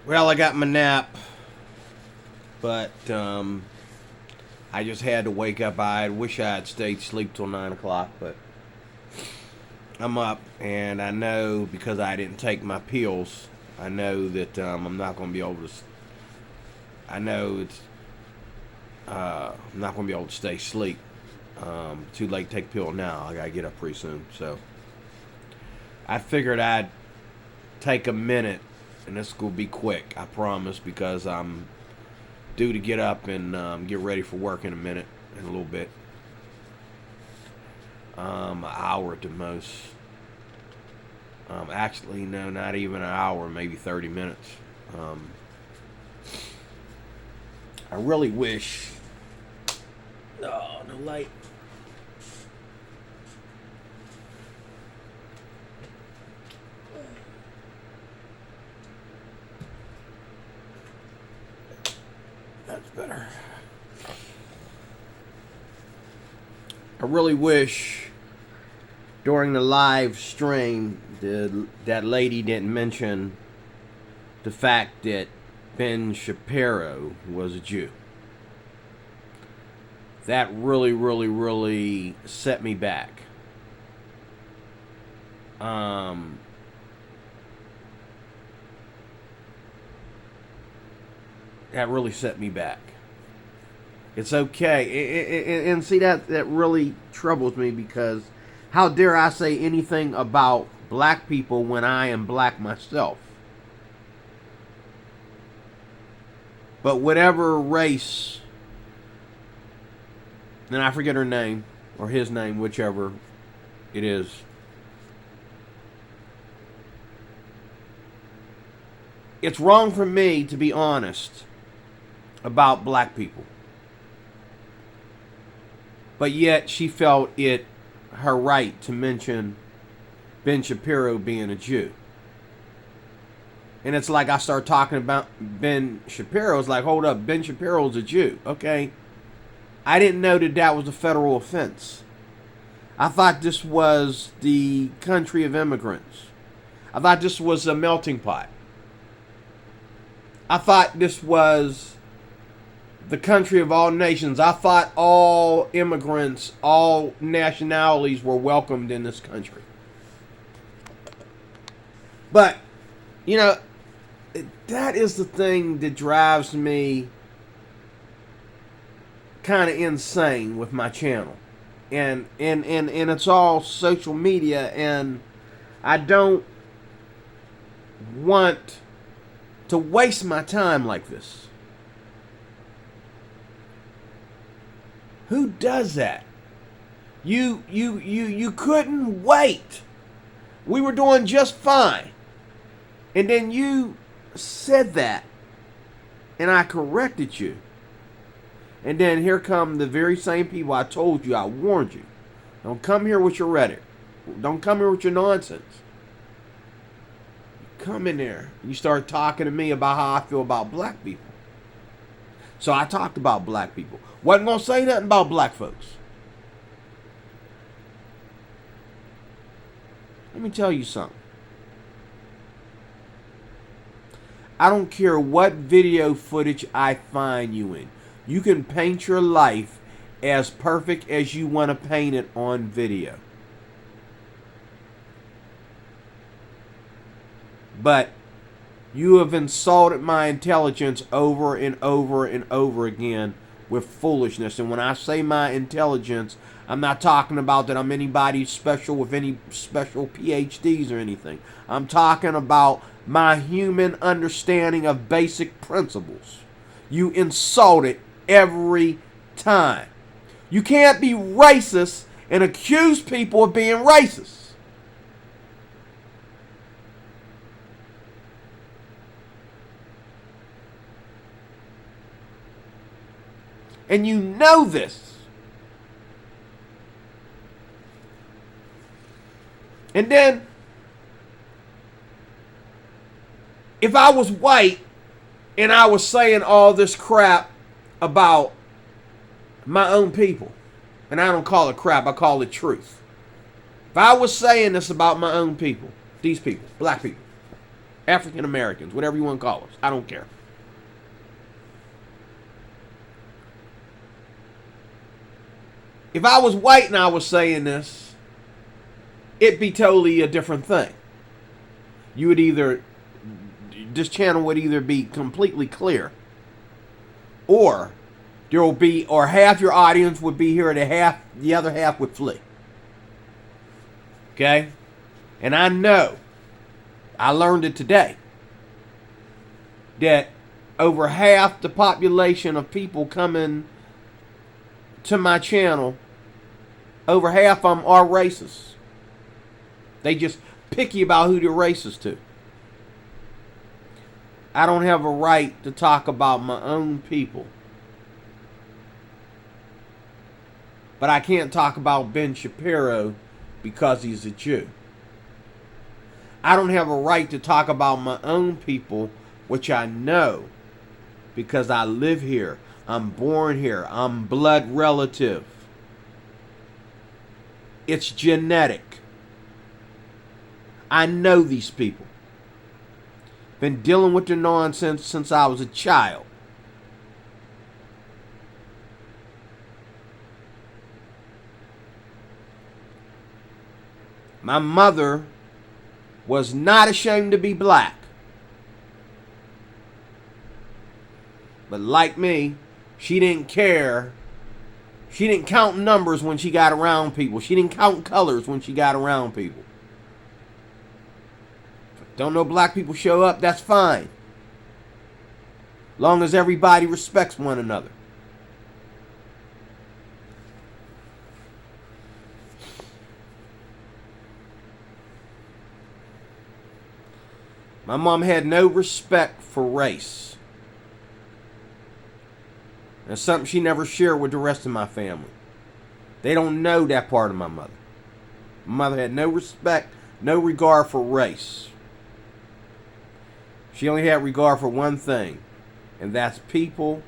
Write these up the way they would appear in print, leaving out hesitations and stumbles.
Well, I got my nap, but I just had to wake up. I wish I had stayed asleep till 9 o'clock, but I'm up, and I know because I didn't take my pills, I know that I'm not going to be able to. I know I'm not going to be able to stay asleep. Too late to take a pill now. I got to get up pretty soon, so I figured I'd take a minute, and this will be quick, I promise, because I'm due to get up and get ready for work in a minute, in a little bit. An hour at the most. Actually, no, not even an hour, maybe 30 minutes. I really wish. Oh, no light. That's better. I really wish during the live stream that lady didn't mention the fact that Ben Shapiro was a Jew. That really, really, really set me back. That really set me back. It's okay. And see, that really troubles me, because how dare I say anything about black people when I am black myself? But whatever race, and I forget her name, or his name, whichever it is. It's wrong for me to be honest about black people. But yet she felt it her right to mention Ben Shapiro being a Jew. And it's like I start talking about Ben Shapiro. It's like, hold up, Ben Shapiro's a Jew. Okay. I didn't know that that was a federal offense. I thought this was the country of immigrants. I thought this was a melting pot. I thought this was the country of all nations. I thought all immigrants, all nationalities were welcomed in this country. But, you know, that is the thing that drives me kind of insane with my channel. And it's all social media, and I don't want to waste my time like this. Who does that? You couldn't wait. We were doing just fine. And then you said that, and I corrected you. And then here come the very same people I told you, I warned you. Don't come here with your rhetoric. Don't come here with your nonsense. You come in there, and you start talking to me about how I feel about black people. So I talked about black people. Wasn't going to say nothing about black folks. Let me tell you something. I don't care what video footage I find you in. You can paint your life as perfect as you want to paint it on video. But you have insulted my intelligence over and over and over again with foolishness. And when I say my intelligence, I'm not talking about that I'm anybody special with any special PhDs or anything. I'm talking about my human understanding of basic principles. You insult it every time. You can't be racist and accuse people of being racist. And you know this. And then, if I was white and I was saying all this crap about my own people, and I don't call it crap, I call it truth. If I was saying this about my own people, these people, black people, African Americans, whatever you want to call us. I don't care. If I was white and I was saying this, it'd be totally a different thing. You would either, this channel would either be completely clear, or there will be, or half your audience would be here, and the other half would flee. Okay? And I know, I learned it today, that over half the population of people coming to my channel, over half of them are racist. They just picky about who they're racist to. I don't have a right to talk about my own people. But I can't talk about Ben Shapiro because he's a Jew. I don't have a right to talk about my own people, which I know because I live here. I'm born here. I'm blood relative. It's genetic. I know these people. Been dealing with their nonsense since I was a child. My mother was not ashamed to be black. But like me, she didn't care. She didn't count numbers when she got around people. She didn't count colors when she got around people. If don't know black people show up, that's fine. Long as everybody respects one another. My mom had no respect for race. And something she never shared with the rest of my family. They don't know that part of my mother. My mother had no respect, no regard for race. She only had regard for one thing, and that's people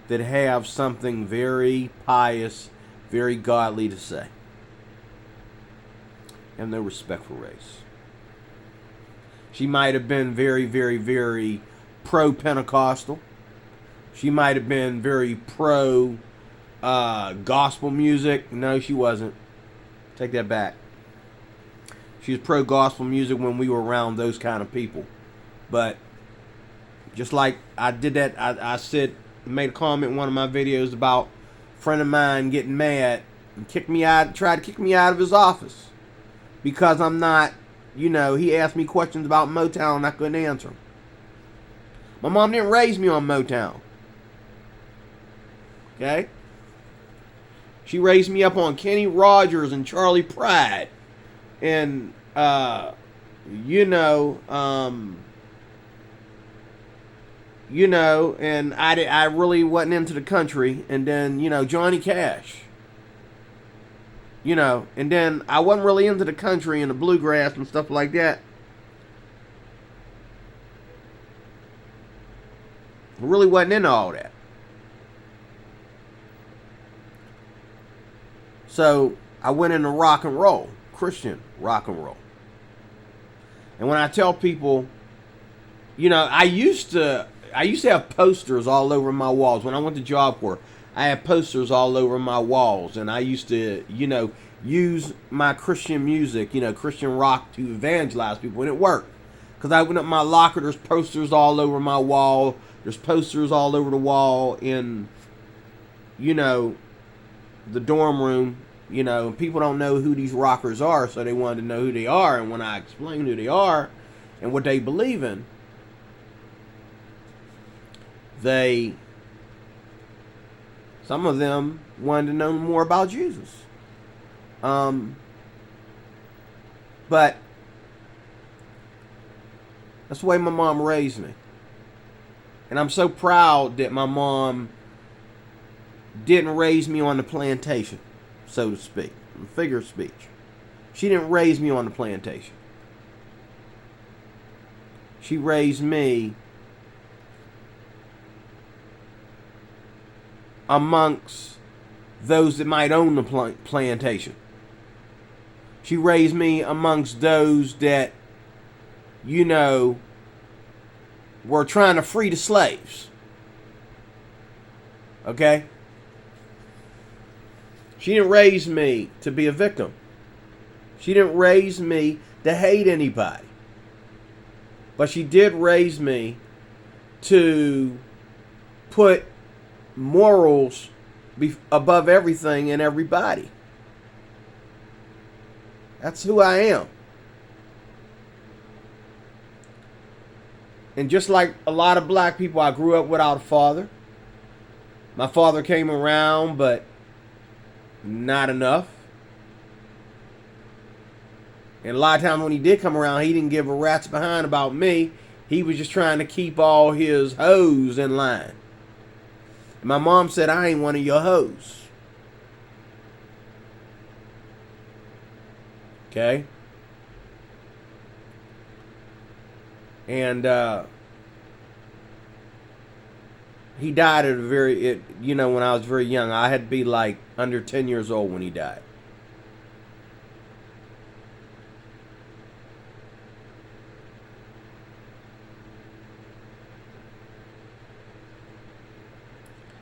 that have something very pious, very godly to say. And no respect for race. She might have been very, very, very pro-Pentecostal. She might have been very pro gospel music. No, she wasn't. Take that back. She was pro gospel music when we were around those kind of people. But just like I did that, I said, made a comment in one of my videos about a friend of mine getting mad and tried to kick me out of his office because I'm not, he asked me questions about Motown and I couldn't answer them. My mom didn't raise me on Motown. Okay? She raised me up on Kenny Rogers and Charlie Pride. And, and I really wasn't into the country. And then, Johnny Cash. And then I wasn't really into the country and the bluegrass and stuff like that. I really wasn't into all that. So I went into rock and roll, Christian rock and roll. And when I tell people, I used to have posters all over my walls. When I went to Job Corps, I had posters all over my walls. And I used to, use my Christian music, Christian rock to evangelize people. And it worked. Because I went up my locker, there's posters all over my wall. There's posters all over the wall in, the dorm room. People don't know who these rockers are, so they wanted to know who they are. And when I explained who they are and what they believe in, some of them wanted to know more about Jesus. But that's the way my mom raised me. And I'm so proud that my mom didn't raise me on the plantation, so to speak. Figure of speech. She didn't raise me on the plantation. She raised me amongst those that might own the plantation. She raised me amongst those that, were trying to free the slaves. Okay? She didn't raise me to be a victim. She didn't raise me to hate anybody. But she did raise me to put morals above everything and everybody. That's who I am. And just like a lot of black people, I grew up without a father. My father came around, but not enough. And a lot of times when he did come around, he didn't give a rat's behind about me. He was just trying to keep all his hoes in line. And my mom said, I ain't one of your hoes. Okay? And he died at when I was very young. I had to be like under 10 years old when he died.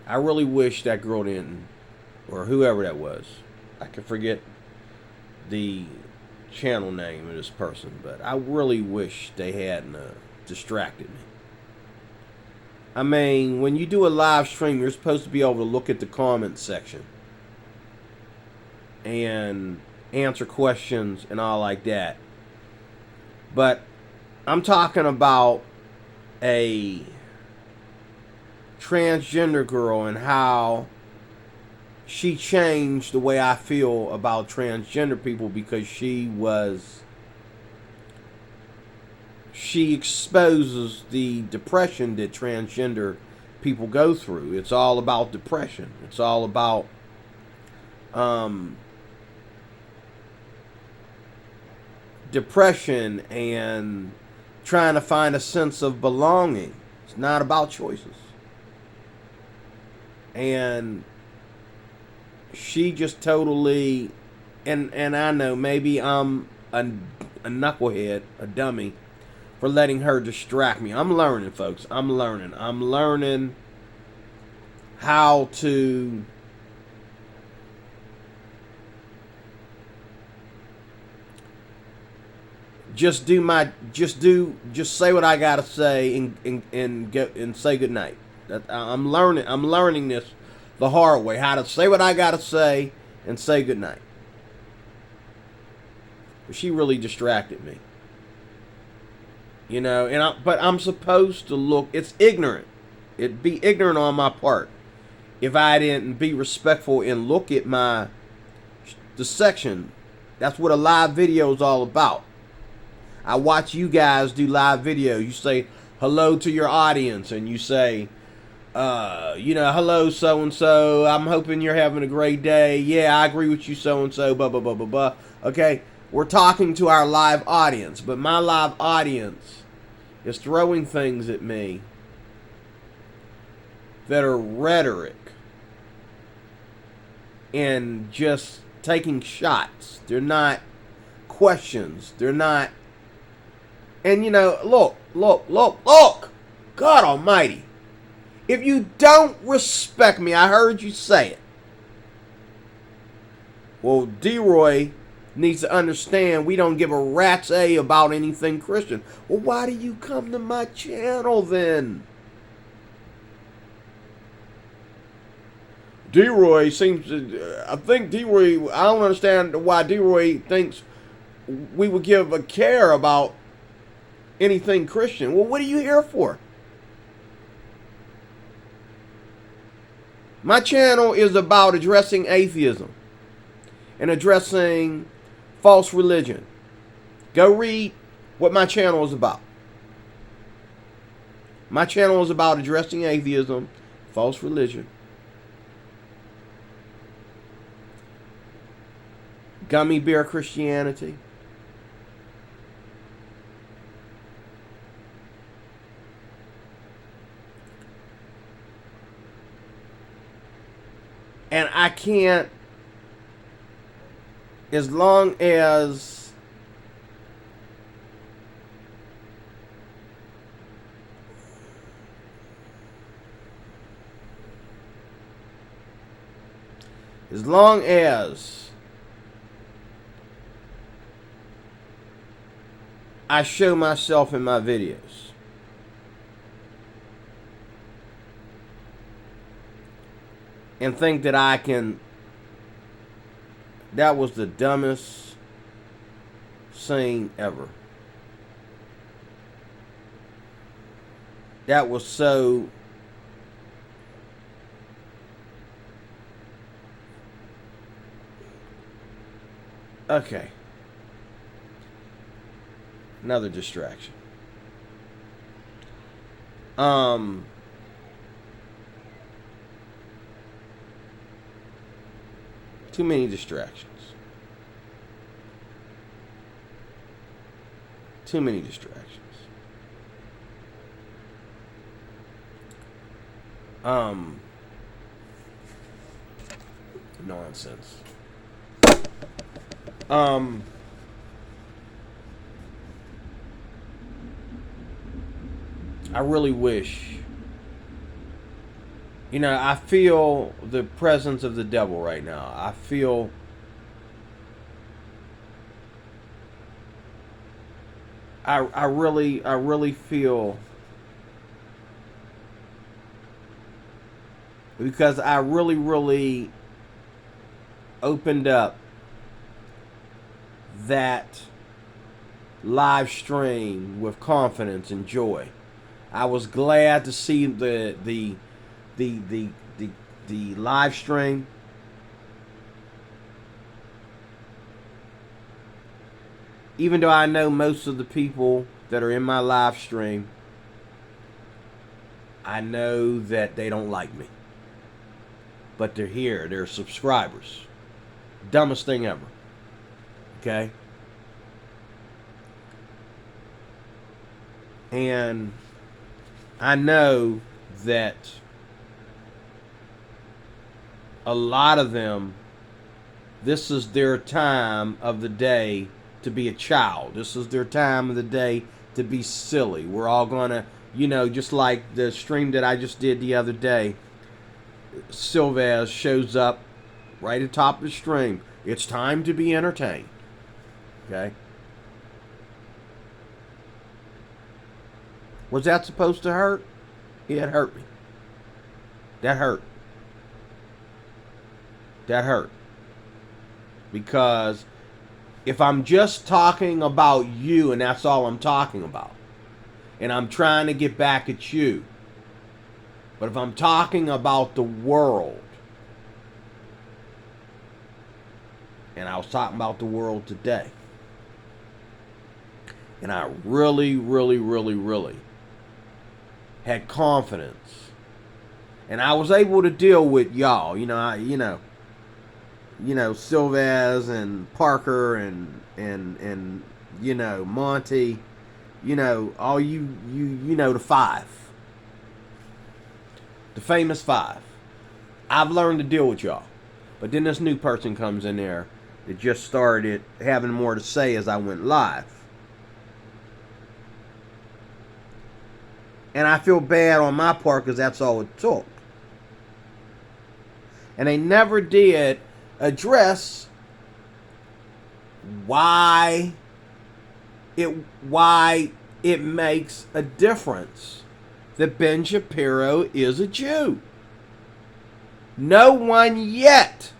I really wish that girl didn't, or whoever that was. I can forget the channel name of this person, but I really wish they hadn't distracted me. I mean, when you do a live stream, you're supposed to be able to look at the comment section and answer questions and all like that. But I'm talking about a transgender girl and how she changed the way I feel about transgender people because she exposes the depression that transgender people go through. It's all about depression. It's all about depression and trying to find a sense of belonging. It's not about choices. And she just totally, and I know maybe I'm a knucklehead, a dummy, for letting her distract me. I'm learning, folks. I'm learning how to just say what I gotta say and go and say goodnight. I'm learning this the hard way. How to say what I gotta say and say goodnight. But she really distracted me. But I'm supposed to look. It's ignorant. It'd be ignorant on my part if I didn't be respectful and look at the section. That's what a live video is all about. I watch you guys do live video. You say hello to your audience and you say, hello so-and-so. I'm hoping you're having a great day. Yeah, I agree with you so-and-so. Blah, blah, blah, blah, blah. Okay, we're talking to our live audience. But my live audience is throwing things at me that are rhetoric and just taking shots. They're not questions. They're not. And look. God almighty. If you don't respect me, I heard you say it. Well, D-Roy needs to understand we don't give a rat's A about anything Christian. Well, why do you come to my channel then? D-Roy seems to, I don't understand why D-Roy thinks we would give a care about anything Christian. Well, what are you here for? My channel is about addressing atheism and addressing false religion. Go read what my channel is about. My channel is about addressing atheism, false religion, gummy bear Christianity, and I can't, as long as As long as I show myself in my videos, and think that I can, that was the dumbest thing ever. That was so, okay. Another distraction. Too many distractions. Too many distractions. Nonsense. I really wish, I feel the presence of the devil right now. I really feel, because I really opened up that live stream with confidence and joy. I was glad to see the live stream. Even though I know most of the people that are in my live stream, I know that they don't like me. But they're here. They're subscribers. Dumbest thing ever. Okay? And I know that a lot of them, this is their time of the day to be a child. This is their time of the day to be silly. We're all gonna, just like the stream that I just did the other day, Silvaz shows up right at the top of the stream. It's time to be entertained. Okay? Was that supposed to hurt? It hurt me. That hurt. That hurt. Because if I'm just talking about you and that's all I'm talking about, and I'm trying to get back at you, but if I'm talking about the world, and I was talking about the world today, and I really had confidence, and I was able to deal with y'all, Silvaz and Parker and Monty, all you the five. The famous five. I've learned to deal with y'all. But then this new person comes in there that just started having more to say as I went live. And I feel bad on my part because that's all it took. And they never did address why it makes a difference that Ben Shapiro is a Jew. No one yet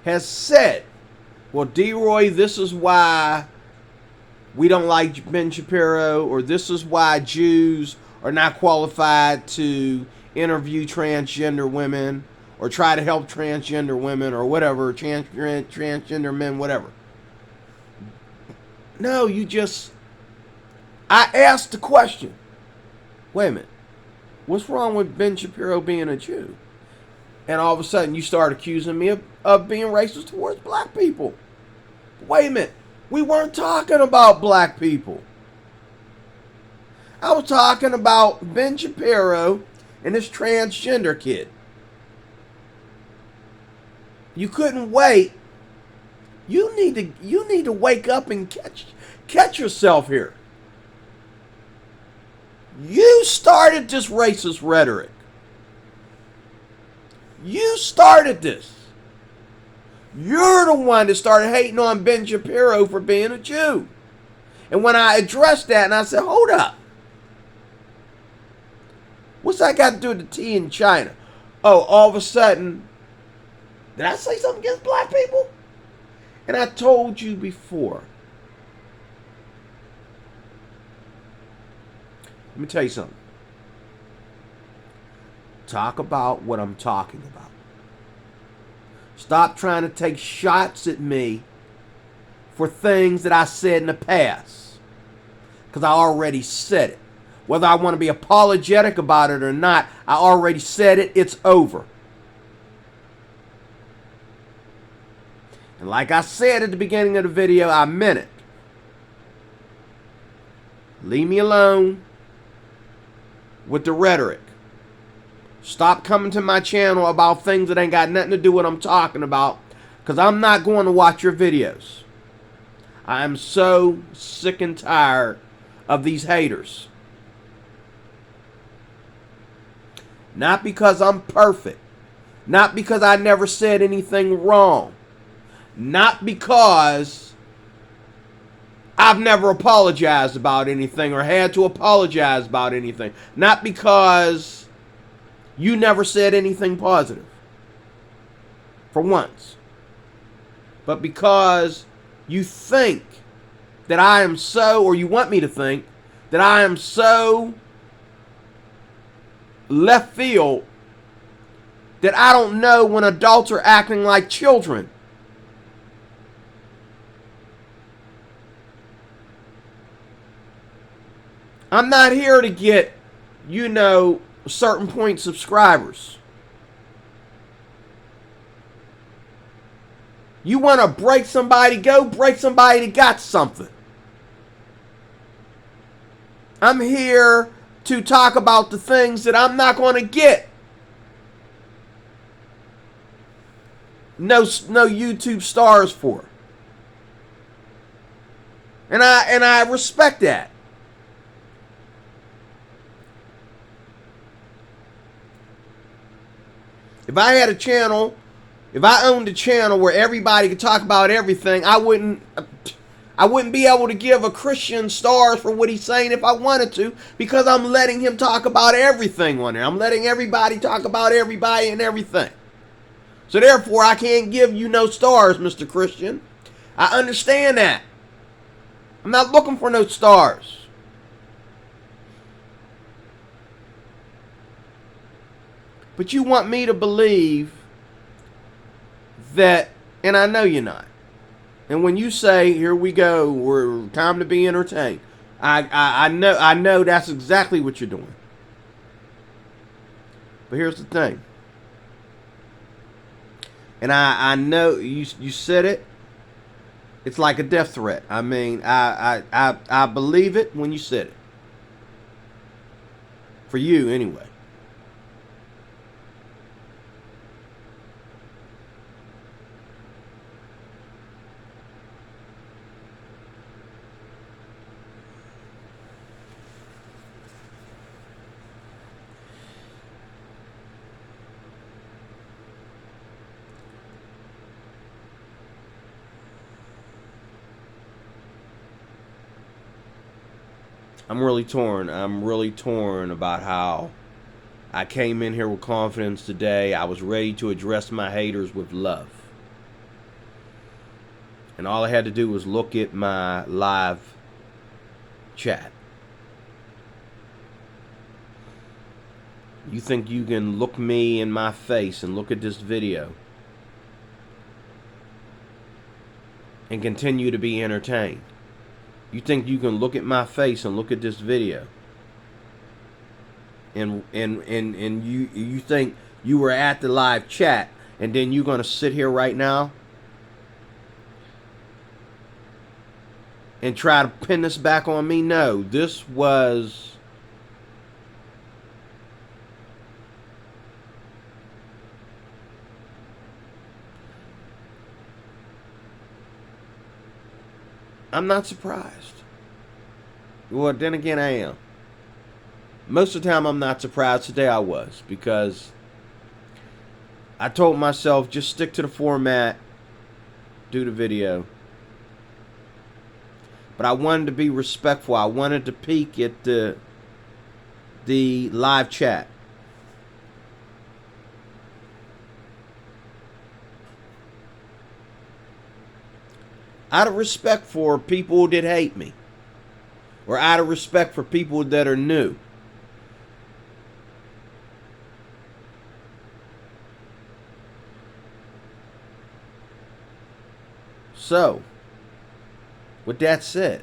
has said, well, D-Roy, this is why we don't like Ben Shapiro, or this is why Jews are not qualified to interview transgender women or try to help transgender women or whatever, transgender men, whatever. No, I asked the question, wait a minute, what's wrong with Ben Shapiro being a Jew? And all of a sudden you start accusing me of being racist towards black people. Wait a minute, we weren't talking about black people. I was talking about Ben Shapiro and this transgender kid. You couldn't wait. You need to wake up and catch yourself here. You started this racist rhetoric. You started this. You're the one that started hating on Ben Shapiro for being a Jew. And when I addressed that and I said, hold up. What's that got to do with the tea in China? Oh, all of a sudden, did I say something against black people? And I told you before. Let me tell you something. Talk about what I'm talking about. Stop trying to take shots at me for things that I said in the past. Because I already said it. Whether I want to be apologetic about it or not, I already said it. It's over. And like I said at the beginning of the video, I meant it. Leave me alone with the rhetoric. Stop coming to my channel about things that ain't got nothing to do with what I'm talking about, because I'm not going to watch your videos. I am so sick and tired of these haters. Not because I'm perfect. Not because I never said anything wrong. Not because I've never apologized about anything or had to apologize about anything. Not because you never said anything positive. For once. But because you think that I am so, or you want me to think, that I am so left field that I don't know when adults are acting like children. I'm not here to get, certain point subscribers. You want to break somebody, go break somebody that got something. I'm here to talk about the things that I'm not going to get. No YouTube stars for. And I respect that. If I had a channel, if I owned a channel where everybody could talk about everything, I wouldn't be able to give a Christian stars for what he's saying if I wanted to, because I'm letting him talk about everything on there. I'm letting everybody talk about everybody and everything. So therefore, I can't give you no stars, Mr. Christian. I understand that. I'm not looking for no stars. But you want me to believe that, and I know you're not. And when you say, here we go, we're time to be entertained, I know that's exactly what you're doing. But here's the thing. And I know you said it. It's like a death threat. I mean, I believe it when you said it. For you, anyway. I'm really torn. I'm really torn about how I came in here with confidence today. I was ready to address my haters with love. And all I had to do was look at my live chat. You think you can look me in my face and look at this video and continue to be entertained? You think you can look at my face and look at this video and you think you were at the live chat and then you're going to sit here right now and try to pin this back on me? No, this was I'm not surprised. Well, then again, I am. Most of the time, I'm not surprised. Today, I was, because I told myself, just stick to the format, do the video. But I wanted to be respectful. I wanted to peek at the live chat. Out of respect for people that hate me, or out of respect for people that are new. So, with that said,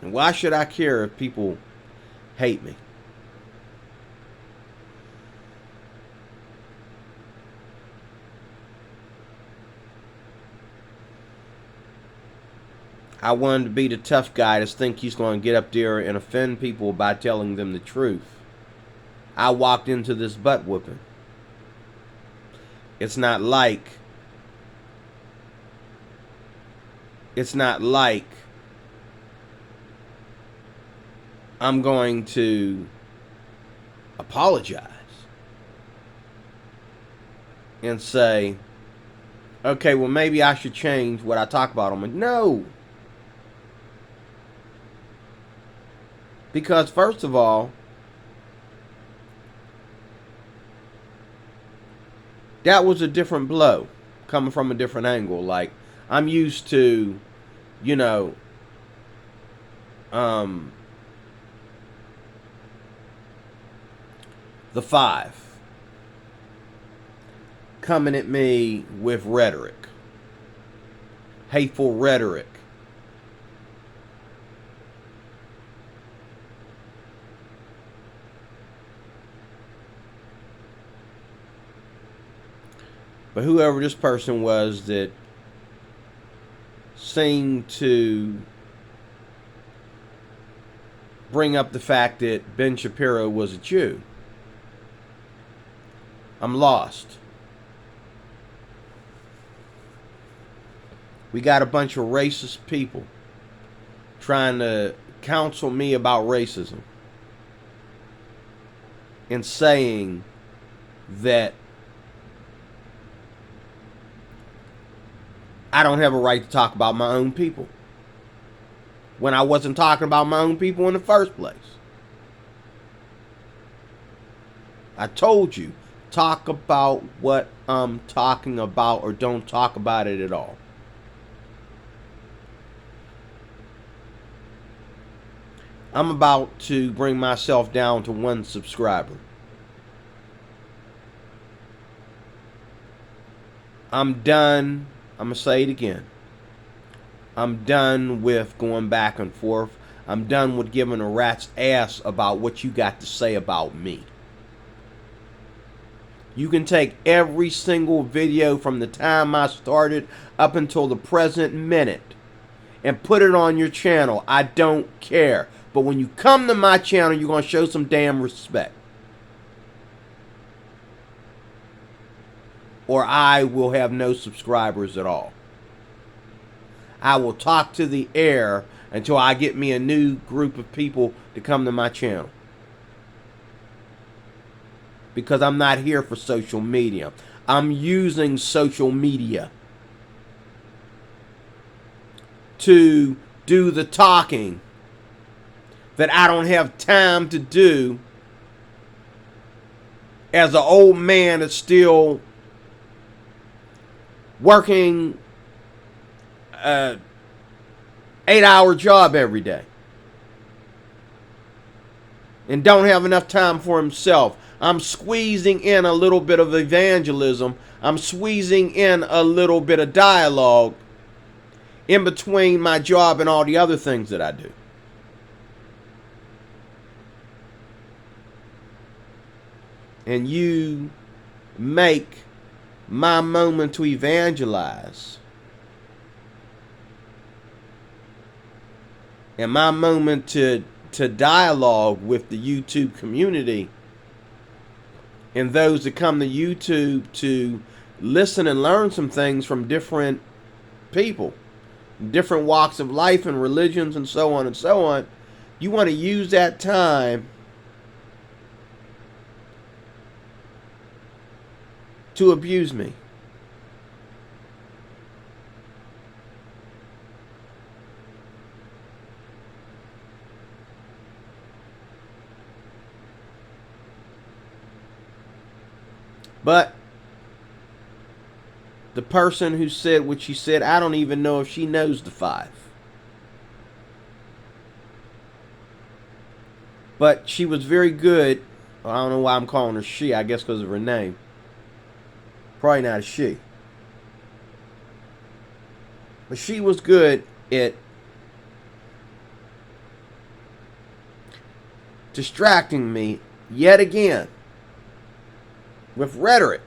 and why should I care if people hate me? I wanted to be the tough guy to think he's going to get up there and offend people by telling them the truth. I walked into this butt whooping. It's not like I'm going to apologize and say, okay, well, maybe I should change what I talk about. I'm like, no. Because first of all, that was a different blow coming from a different angle. Like, I'm used to, you know, the Five coming at me with rhetoric, hateful rhetoric. But whoever this person was that seemed to bring up the fact that Ben Shapiro was a Jew, I'm lost. We got a bunch of racist people trying to counsel me about racism and saying that I don't have a right to talk about my own people when I wasn't talking about my own people in the first place. I told you, talk about what I'm talking about or don't talk about it at all. I'm about to bring myself down to 1 subscriber. I'm done. I'm going to say it again. I'm done with going back and forth. I'm done with giving a rat's ass about what you got to say about me. You can take every single video from the time I started up until the present minute and put it on your channel. I don't care. But when you come to my channel, you're going to show some damn respect. Or I will have no subscribers at all. I will talk to the air until I get me a new group of people to come to my channel. Because I'm not here for social media. I'm using social media to do the talking that I don't have time to do as an old man that's still working an 8-hour job every day and don't have enough time for himself. I'm squeezing in a little bit of evangelism. I'm squeezing in a little bit of dialogue in between my job and all the other things that I do. And you make my moment to evangelize and my moment to dialogue with the YouTube community and those that come to YouTube to listen and learn some things from different people. different walks of life and religions and so on and so on, you want to use that time to abuse me. But the person who said what she said, I don't even know if she knows the 5. But she was very good. I don't know why I'm calling her she. I guess because of her name. Probably not a she. But she was good at distracting me yet again with rhetoric.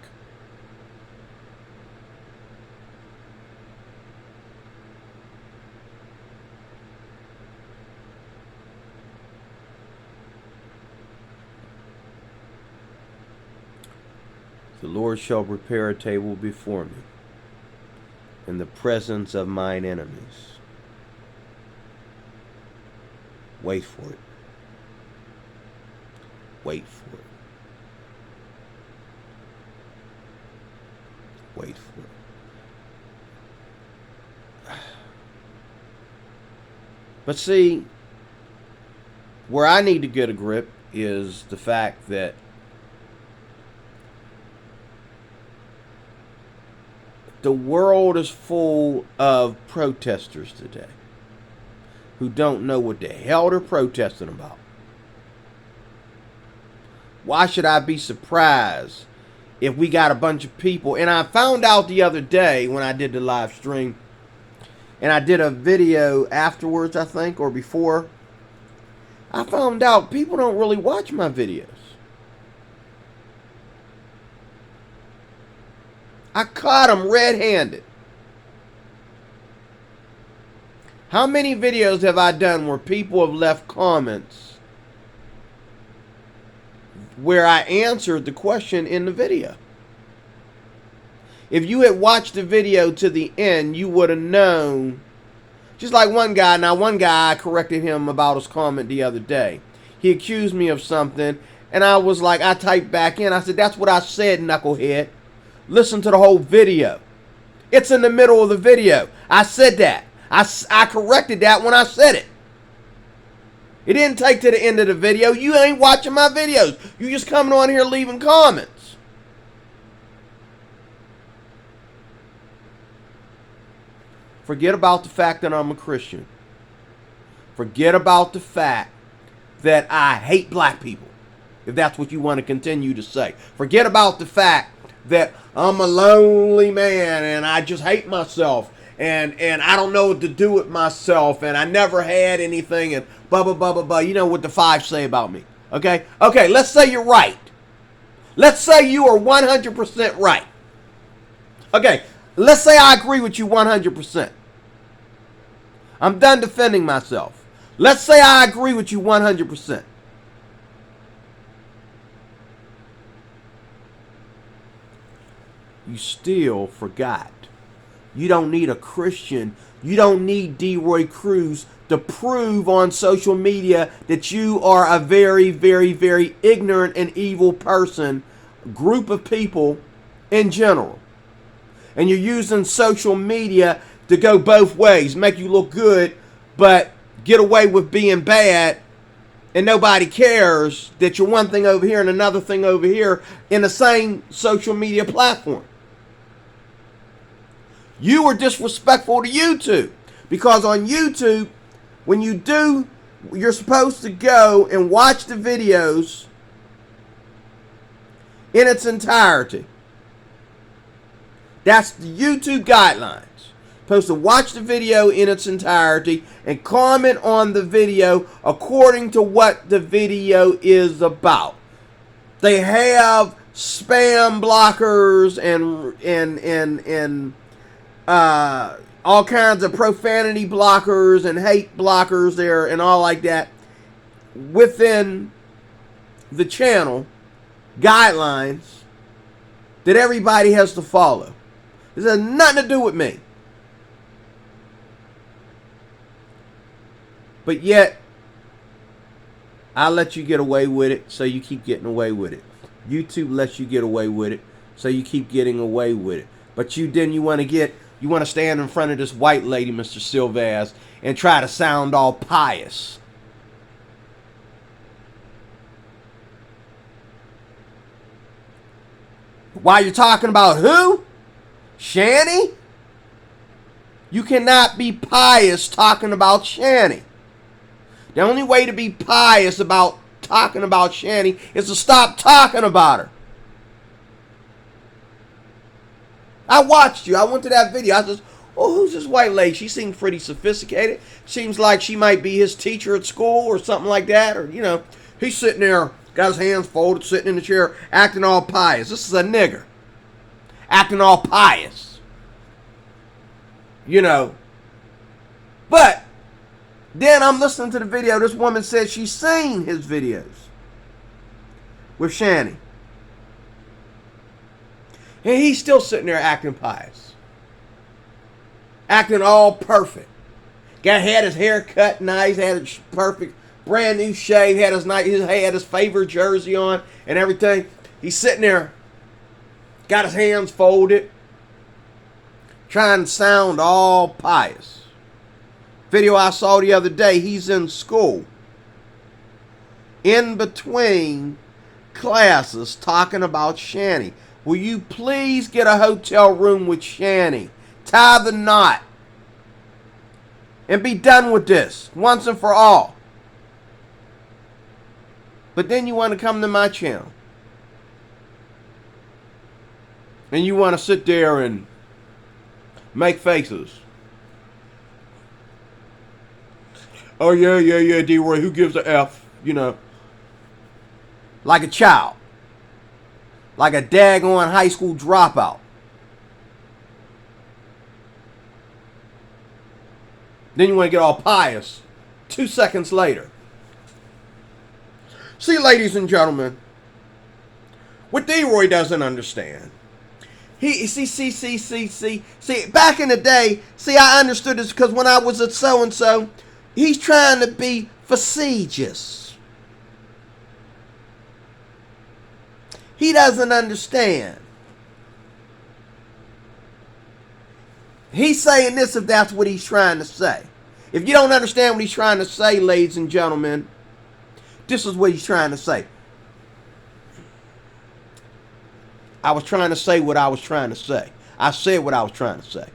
The Lord shall prepare a table before me in the presence of mine enemies. Wait for it. Wait for it. Wait for it. But see, where I need to get a grip is the fact that the world is full of protesters today who don't know what the hell they're protesting about. Why should I be surprised if we got a bunch of people? And I found out the other day when I did the live stream, and I did a video afterwards, I think, or before. I found out people don't really watch my videos. I caught them red-handed. How many videos have I done where people have left comments where I answered the question in the video? If you had watched the video to the end, you would have known. Just like one guy. Now, one guy, I corrected him about his comment the other day. He accused me of something, and I was like, I typed back in. I said, that's what I said, knucklehead. Listen to the whole video. It's in the middle of the video. I said that. I corrected that when I said it. It didn't take to the end of the video. You ain't watching my videos. You just coming on here leaving comments. Forget about the fact that I'm a Christian. Forget about the fact that I hate black people, if that's what you want to continue to say. Forget about the fact that I'm a lonely man and I just hate myself and I don't know what to do with myself and I never had anything and blah, blah, blah, blah, blah. You know what the 5 say about me. Okay? Okay, let's say you're right. Let's say you are 100% right. Okay, let's say I agree with you 100%. I'm done defending myself. Let's say I agree with you 100%. You still forgot. You don't need a Christian. You don't need D-Roy Cruz to prove on social media that you are a very, very, very ignorant and evil person, group of people in general. And you're using social media to go both ways, make you look good, but get away with being bad, and nobody cares that you're one thing over here and another thing over here in the same social media platform. You were disrespectful to YouTube because on YouTube, when you do, you're supposed to go and watch the videos in its entirety. That's the YouTube guidelines. Supposed to watch the video in its entirety and comment on the video according to what the video is about. They have spam blockers and all kinds of profanity blockers and hate blockers there and all like that within the channel guidelines that everybody has to follow. This has nothing to do with me. But yet, I let you get away with it, so you keep getting away with it. YouTube lets you get away with it, so you keep getting away with it. But you want to stand in front of this white lady, Mr. Silvaz, and try to sound all pious. While you're talking about who? Shanny? You cannot be pious talking about Shanny. The only way to be pious about talking about Shanny is to stop talking about her. I watched you. I went to that video. I said, oh, who's this white lady? She seems pretty sophisticated. Seems like she might be his teacher at school or something like that. Or, he's sitting there, got his hands folded, sitting in the chair, acting all pious. This is a nigger. Acting all pious. But then I'm listening to the video. This woman said she's seen his videos with Shanny. And he's still sitting there acting pious. Acting all perfect. Had his hair cut nice, had a perfect, brand new shave, had his favorite jersey on and everything. He's sitting there, got his hands folded, trying to sound all pious. Video I saw the other day, he's in school. In between classes talking about Shanny. Will you please get a hotel room with Shanny? Tie the knot. And be done with this once and for all. But then you want to come to my channel. And you want to sit there and make faces. Oh, yeah, D-Roy, who gives a F? Like a child. Like a daggone high school dropout. Then you want to get all pious 2 seconds later. See, ladies and gentlemen, what D-Roy doesn't understand. See, back in the day, I understood this because when I was at so-and-so, he's trying to be facetious. He doesn't understand. He's saying this if that's what he's trying to say. If you don't understand what he's trying to say, ladies and gentlemen, this is what he's trying to say. I was trying to say what I was trying to say. I said what I was trying to say.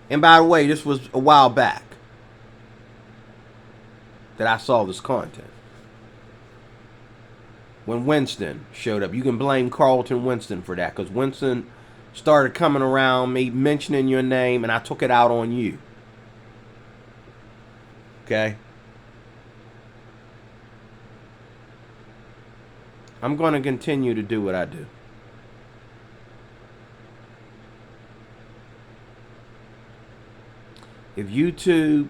And by the way, this was a while back that I saw this content. When Winston showed up. You can blame Carlton Winston for that, because Winston started coming around me, mentioning your name, and I took it out on you. Okay? I'm going to continue to do what I do. If YouTube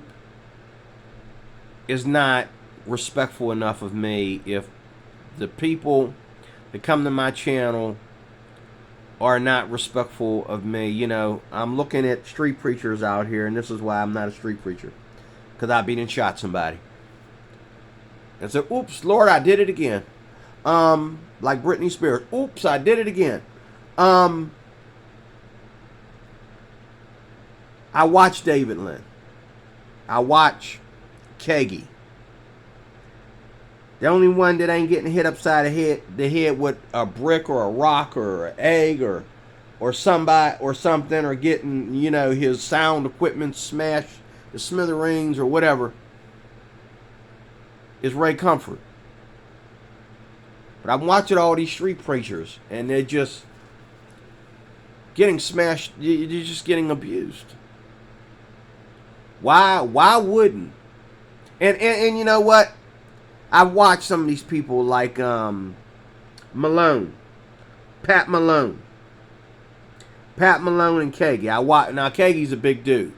is not respectful enough of me, if the people that come to my channel are not respectful of me, I'm looking at street preachers out here, and this is why I'm not a street preacher, because I beat and shot somebody and said, oops, Lord, I did it again. Like Britney Spears, oops, I did it again. I watch David Lynn. I watch Keggy. The only one that ain't getting hit upside the head with a brick or a rock or an egg or somebody or something, or getting, his sound equipment smashed to smithereens or whatever, is Ray Comfort. But I'm watching all these street preachers, and they're just getting smashed. You're just getting abused. Why wouldn't? And you know what? I've watched some of these people like Malone, Pat Malone and Keggy. Now Keggy's a big dude.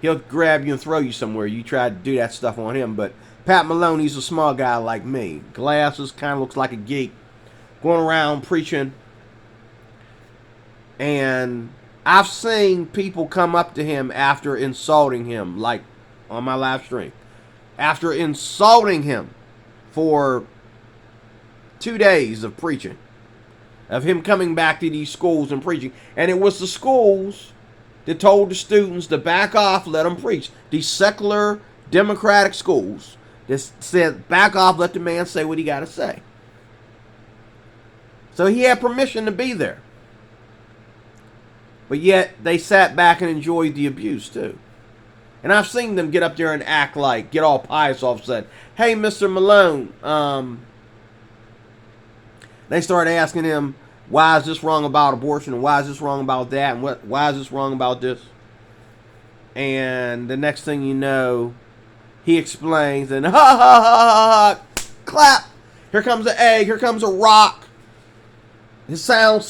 He'll grab you and throw you somewhere. You try to do that stuff on him, but Pat Malone, he's a small guy like me. Glasses, kind of looks like a geek. Going around preaching. And I've seen people come up to him after insulting him, like on my live stream, after insulting him for 2 days of preaching, of him coming back to these schools and preaching. And it was the schools that told the students to back off, let them preach. These secular, democratic schools that said, back off, let the man say what he got to say. So he had permission to be there. But yet, they sat back and enjoyed the abuse, too. And I've seen them get up there and act like, get all pious all of a sudden. Hey, Mr. Malone, they started asking him, why is this wrong about abortion? And why is this wrong about that? And why is this wrong about this? And the next thing you know, he explains, and ha ha ha ha ha, clap. Here comes an egg. Here comes a rock. His sound,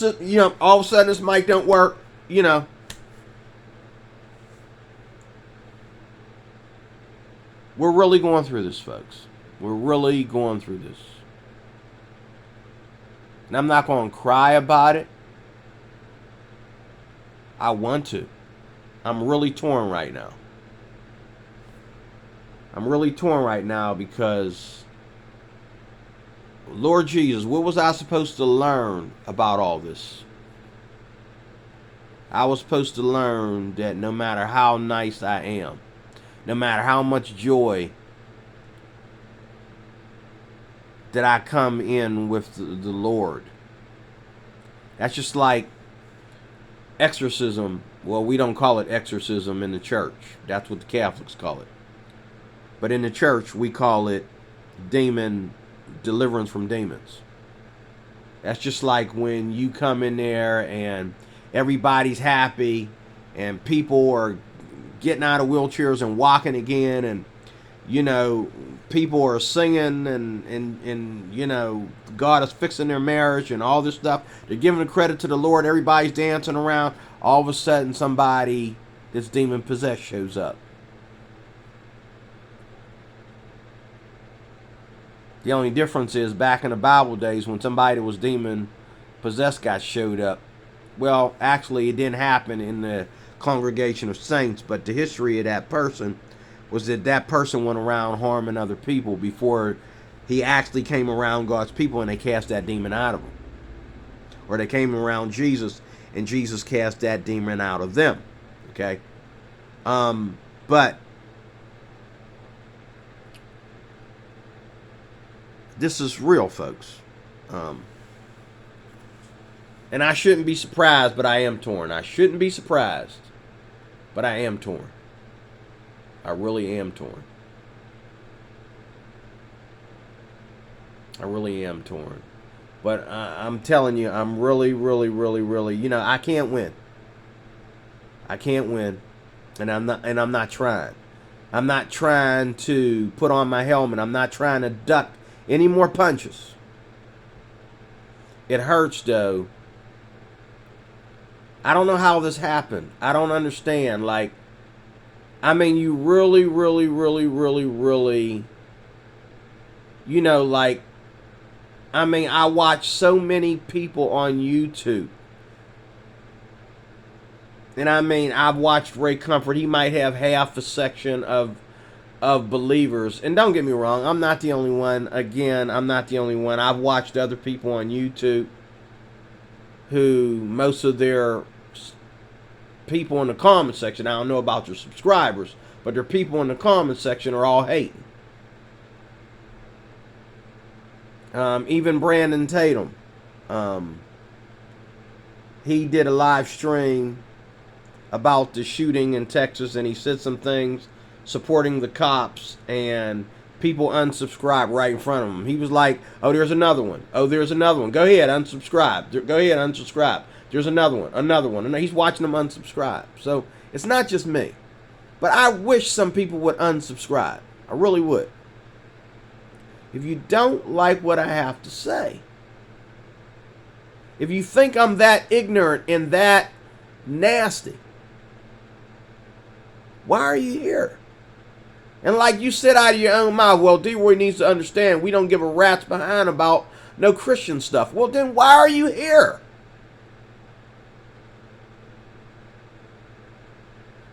all of a sudden his mic don't work. We're really going through this, folks. We're really going through this. And I'm not going to cry about it. I want to. I'm really torn right now. I'm really torn right now because, Lord Jesus, what was I supposed to learn about all this? I was supposed to learn that no matter how nice I am, no matter how much joy that I come in with the Lord. That's just like exorcism. Well, we don't call it exorcism in the church. That's what the Catholics call it. But in the church, we call it deliverance from demons. That's just like when you come in there and everybody's happy and people are getting out of wheelchairs and walking again, and people are singing and God is fixing their marriage and all this stuff. They're giving the credit to the Lord. Everybody's dancing around. All of a sudden, somebody that's demon possessed shows up. The only difference is back in the Bible days when somebody that was demon possessed showed up. Well, actually, it didn't happen in the congregation of saints, but the history of that person was that person went around harming other people before he actually came around God's people and they cast that demon out of him. Or they came around Jesus and Jesus cast that demon out of them. Okay? But this is real, folks. And I shouldn't be surprised, but I am torn. I shouldn't be surprised, but I am torn. I really am torn. I really am torn. But I'm telling you, I'm really, really, really, really, I can't win. I can't win. And I'm not trying. I'm not trying to put on my helmet. I'm not trying to duck any more punches. It hurts, though. I don't know how this happened. I don't understand. You really, really, really, really, really, I watch so many people on YouTube. And I've watched Ray Comfort. He might have half a section of believers. And don't get me wrong, I'm not the only one. Again, I'm not the only one. I've watched other people on YouTube who most of their people in the comment section, I don't know about your subscribers, but their people in the comment section are all hating. Even Brandon Tatum, he did a live stream about the shooting in Texas, and he said some things supporting the cops, and people unsubscribed right in front of him. He was like, oh, there's another one. Oh, there's another one. Go ahead, unsubscribe. Go ahead, unsubscribe. There's another one, and he's watching them unsubscribe. So it's not just me. But I wish some people would unsubscribe. I really would. If you don't like what I have to say, if you think I'm that ignorant and that nasty, why are you here? And like you said out of your own mouth, well, D-Roy needs to understand we don't give a rat's behind about no Christian stuff. Well, then why are you here?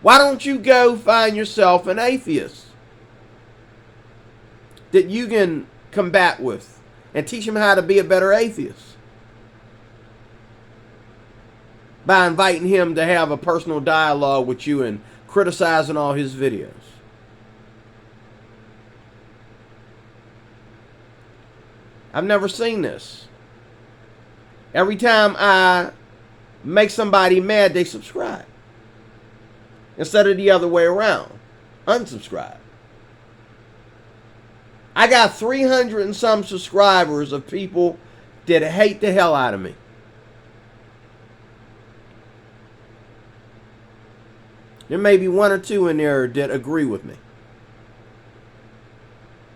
Why don't you go find yourself an atheist that you can combat with and teach him how to be a better atheist by inviting him to have a personal dialogue with you and criticizing all his videos? I've never seen this. Every time I make somebody mad, they subscribe. Instead of the other way around. Unsubscribe. I got 300 and some subscribers of people that hate the hell out of me. There may be one or two in there that agree with me.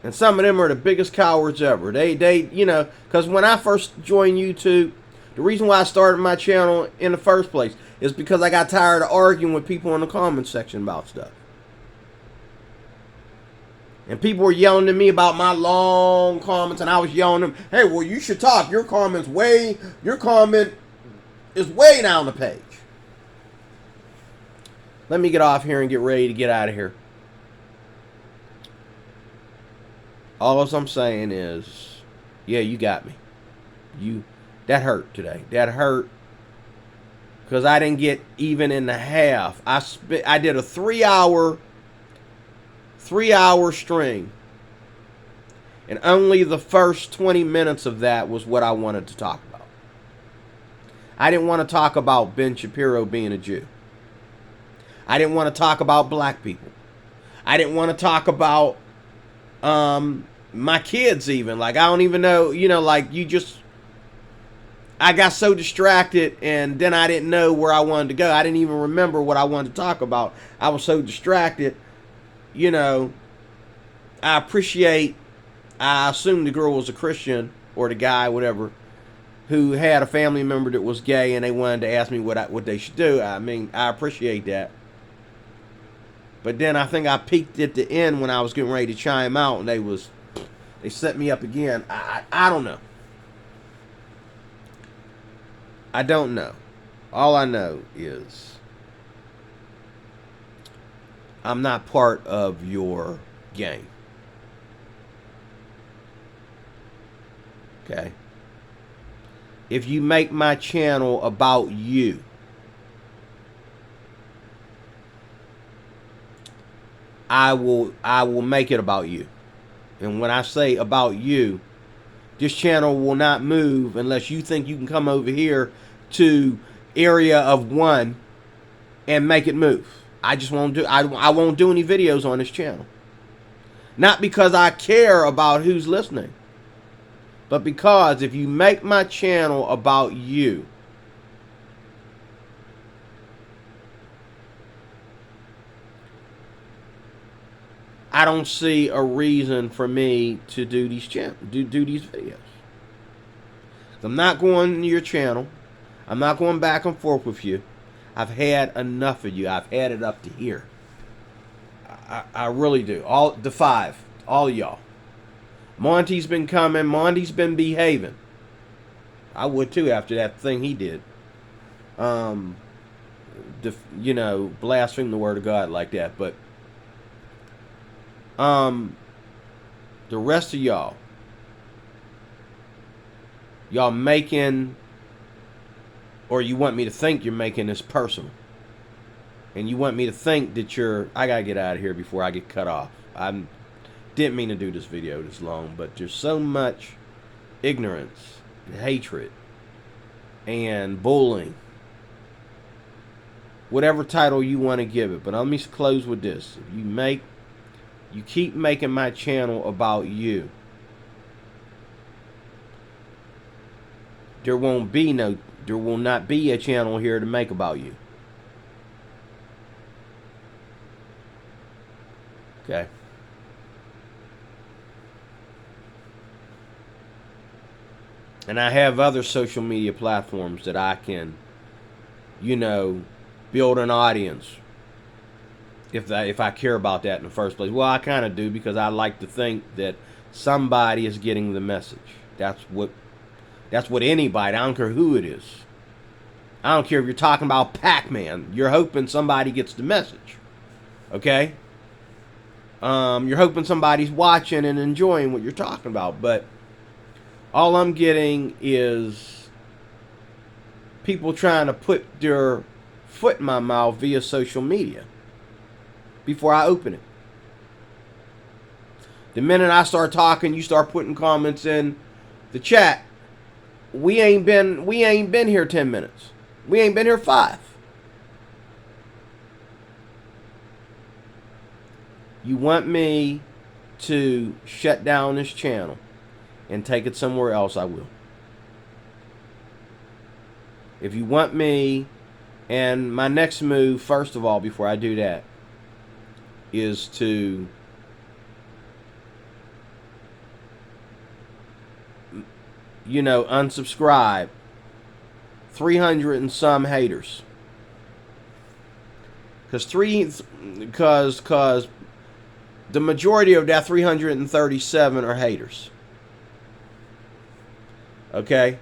And some of them are the biggest cowards ever. They you know, because when I first joined YouTube, the reason why I started my channel in the first place is because I got tired of arguing with people in the comment section about stuff. And people were yelling at me about my long comments, and I was yelling at them, hey, well, you should talk. Your comment is way down the page. Let me get off here and get ready to get out of here. All I'm saying is, yeah, you got me. That hurt today. That hurt because I didn't get even in the half. I did a 3-hour string, and only the first 20 minutes of that was what I wanted to talk about. I didn't want to talk about Ben Shapiro being a Jew. I didn't want to talk about black people. I didn't want to talk about my kids even. Like, I don't even know, you know, like, I got so distracted, and then I didn't know where I wanted to go. I didn't even remember what I wanted to talk about. I was so distracted. You know, I assumed the girl was a Christian, or the guy, whatever, who had a family member that was gay, and they wanted to ask me what they should do. I mean, I appreciate that. But then I think I peaked at the end when I was getting ready to chime out, and they set me up again. I don't know. I don't know. All I know is I'm not part of your game. Okay? If you make my channel about you, I will make it about you. And when I say about you, this channel will not move unless you think you can come over here to area of 1 and make it move. I just won't do. I won't do any videos on this channel. Not because I care about who's listening, but because if you make my channel about you, I don't see a reason for me to do these videos. I'm not going to your channel. I'm not going back and forth with you. I've had enough of you. I've had it up to here. I really do. All the 5, all of y'all. Monty's been coming. Monty's been behaving. I would too after that thing he did. You know, blaspheme the word of God like that. But the rest of y'all making, or you want me to think you're making this personal, and you want me to think that I gotta get out of here before I get cut off. I didn't mean to do this video this long, but there's so much ignorance and hatred and bullying, whatever title you want to give it. But let me close with this. If you keep making my channel about you, there will not be a channel here to make about you. Okay? And I have other social media platforms that I can, you know, build an audience if I care about that in the first place. Well, I kind of do, because I like to think that somebody is getting the message. That's what anybody, I don't care who it is. I don't care if you're talking about Pac-Man. You're hoping somebody gets the message. Okay? You're hoping somebody's watching and enjoying what you're talking about. But all I'm getting is people trying to put their foot in my mouth via social media before I open it. The minute I start talking, you start putting comments in the chat. We ain't been here 10 minutes. We ain't been here 5. You want me to shut down this channel and take it somewhere else, I will. If you want me, and my next move, first of all, before I do that, is to unsubscribe 300 and some haters. Because the majority of that 337 are haters. Okay?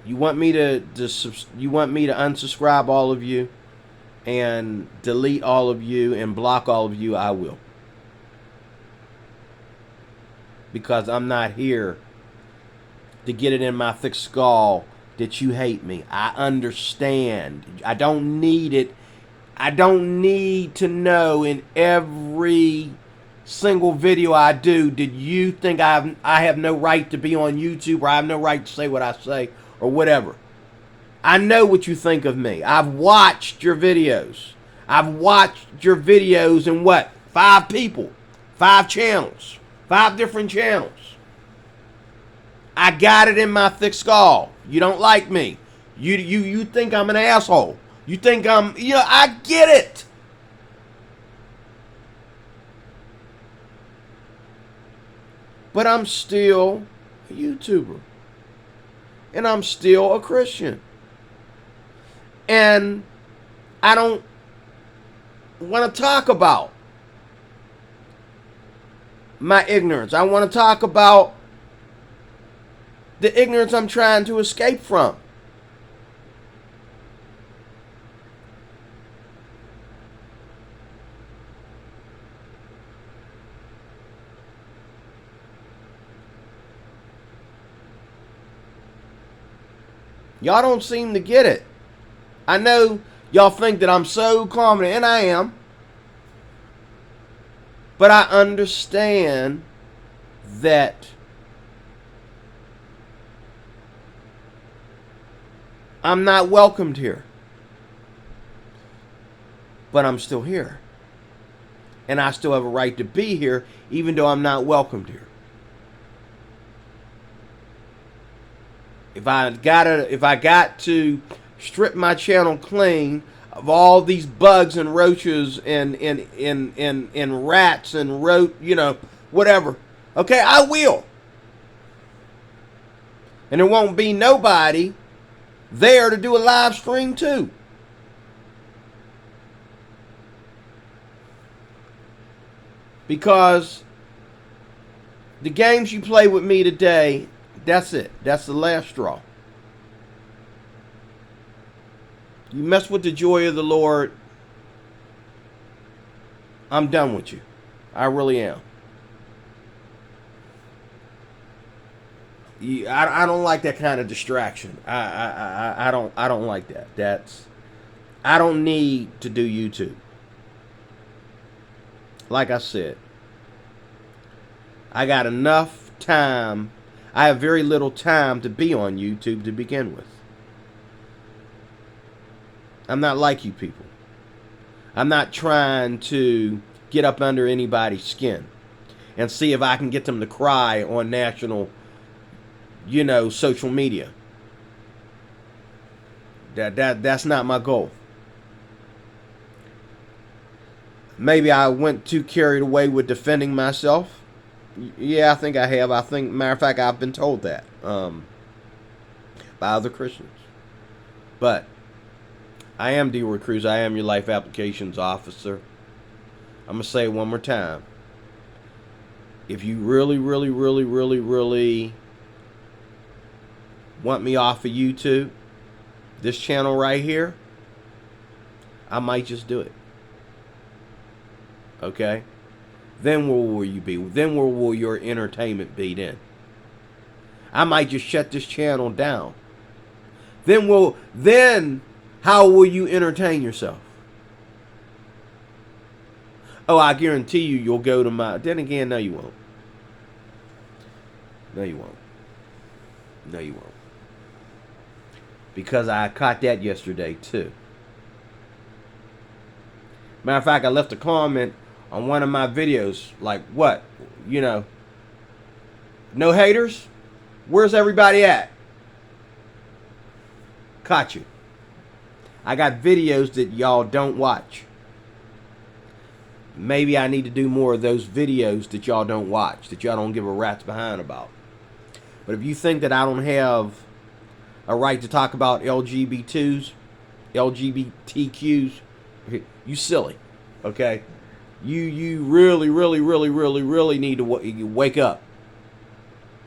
You want me to unsubscribe all of you and delete all of you and block all of you, I will. Because I'm not here to get it in my thick skull that you hate me. I understand. I don't need it. I don't need to know in every single video I do, did you think I have no right to be on YouTube, or I have no right to say what I say, or whatever. I know what you think of me. I've watched your videos. I've watched your videos in what? 5 people. 5 channels. 5 different channels. I got it in my thick skull. You don't like me. You think I'm an asshole. You think I get it. But I'm still a YouTuber. And I'm still a Christian. And I don't want to talk about my ignorance. I want to talk about the ignorance I'm trying to escape from. Y'all don't seem to get it. I know y'all think that I'm so confident, and I am. But I understand that I'm not welcomed here. But I'm still here. And I still have a right to be here, even though I'm not welcomed here. If I got to strip my channel clean of all these bugs and roaches and rats and whatever, okay, I will. And there won't be nobody there to do a live stream too. Because the games you play with me today, that's it. That's the last straw. You mess with the joy of the Lord, I'm done with you. I really am. I don't like that kind of distraction. I don't like that. I don't need to do YouTube. Like I said, I got enough time. I have very little time to be on YouTube to begin with. I'm not like you people. I'm not trying to get up under anybody's skin and see if I can get them to cry on national, social media. That's not my goal. Maybe I went too carried away with defending myself. Yeah, I think I have. Matter of fact, I've been told that by other Christians. But I am D-Word Cruz. I am your life applications officer. I'm going to say it one more time. If you really, really, really, really, really want me off of YouTube, this channel right here, I might just do it. Okay? Then where will you be? Then where will your entertainment be then? I might just shut this channel down. Then how will you entertain yourself? Oh, I guarantee you'll go to my... Then again, no you won't. No you won't. No you won't. Because I caught that yesterday too. Matter of fact, I left a comment on one of my videos. Like, what? You know, no haters? Where's everybody at? Caught you. I got videos that y'all don't watch. Maybe I need to do more of those videos that y'all don't watch, that y'all don't give a rat's behind about. But if you think that I don't have a right to talk about LGBTQs, you silly, okay? You really need to wake up,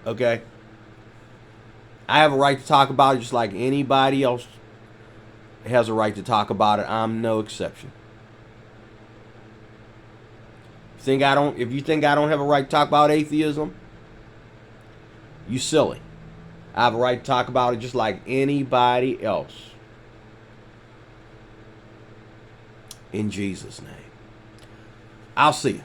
okay? I have a right to talk about it just like anybody else has a right to talk about it. I'm no exception. If you think I don't have a right to talk about atheism, you silly. I have a right to talk about it just like anybody else. In Jesus' name. I'll see you.